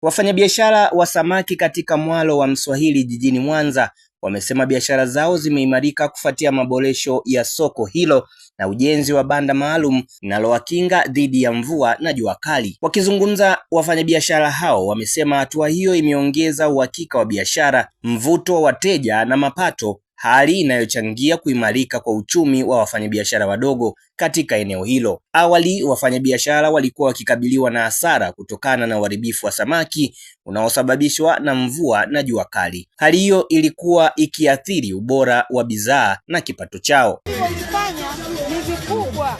Wafanyabiashara wa samaki katika mwalo wa Mswahili jijini Mwanza wamesema biashara zao zimeimarika kufuatia maboresho ya soko hilo na ujenzi wa banda maalum linalowakinga dhidi ya mvua na jua kali. Wakizungumza, wafanyabiashara hao wamesema hatua hiyo imeongeza uhakika wa biashara, mvuto wa wateja na mapato, hali inayochangia kuimarika kwa uchumi wa wafanyabiashara wadogo katika eneo hilo. Awali, wafanyabiashara walikuwa wakikabiliwa na hasara kutokana na uharibifu wa samaki unaosababishwa na mvua na jua kali. Hali hiyo ilikuwa ikiathiri ubora wa bidhaa na kipato chao. Tulifanya ni vikubwa,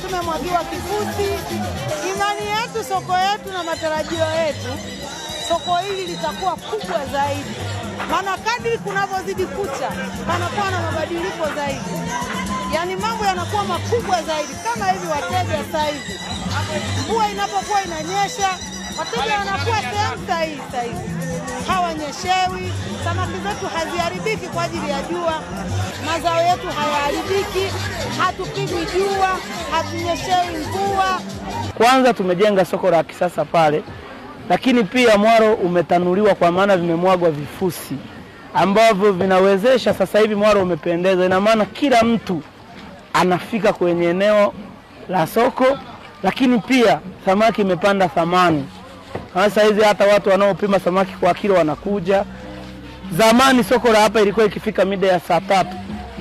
tumemwagiwa kifusi. Imani yetu, soko yetu na matarajio yetu, soko hili litakuwa kubwa zaidi. Maana kadri kunavyozidi kucha, panakuwa na mabadiliko zaidi. Yaani mambo yanakuwa makubwa zaidi. Kama hivi wateja sasa hivi, mvua inapokuwa inanyesha, wateja wanakuwa sehemu sahihi. Hawanyeshewi, samaki zetu haziharibiki kwa ajili ya jua, mazao yetu hayaharibiki, hatupigwi jua, hatunyeshewi mvua. Kwanza tumejenga soko la kisasa pale, lakini pia mwaro umetanuliwa kwa maana vimemwagwa vifusi ambavyo vinawezesha sasa hivi mwaro umependeza. Ina maana kila mtu anafika kwenye eneo la soko, lakini pia samaki imepanda thamani. Sasa hizi hata watu wanaopima samaki kwa kilo wanakuja. Zamani soko la hapa ilikuwa ikifika mida ya saa 3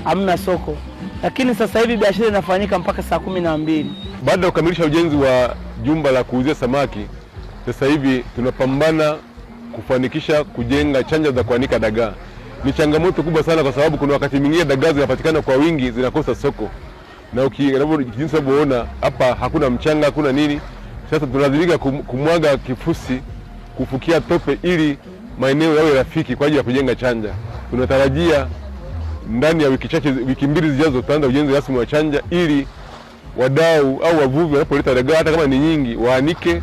hamna soko, lakini sasa hivi biashara inafanyika mpaka saa 12. Baada ya kukamilisha ujenzi wa jumba la kuuzia samaki, sasa hivi tunapambana kufanikisha kujenga chanja za kuanika dagaa. Ni changamoto kubwa sana kwa sababu kuna wakati mwingine dagaa zinapatikana kwa wingi zinakosa soko. Na jinsi unavyoona hapa hakuna mchanga, hakuna nini. Sasa tunalazimika kumwaga kifusi, kufukia tope ili maeneo yawe rafiki kwa ajili ya kujenga chanja. Tunatarajia ndani ya wiki chache, wiki 2 zijazo, tutaanza ujenzi rasmi wa chanja ili wadau au wavuvi wanapoleta dagaa hata kama ni nyingi waanike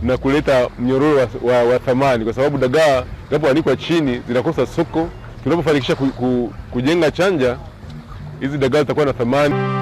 na kuleta mnyororo wa thamani, kwa sababu dagaa zinapoanikwa chini zinakosa soko. Tunapofanikisha kujenga chanja, hizi dagaa zitakuwa na thamani.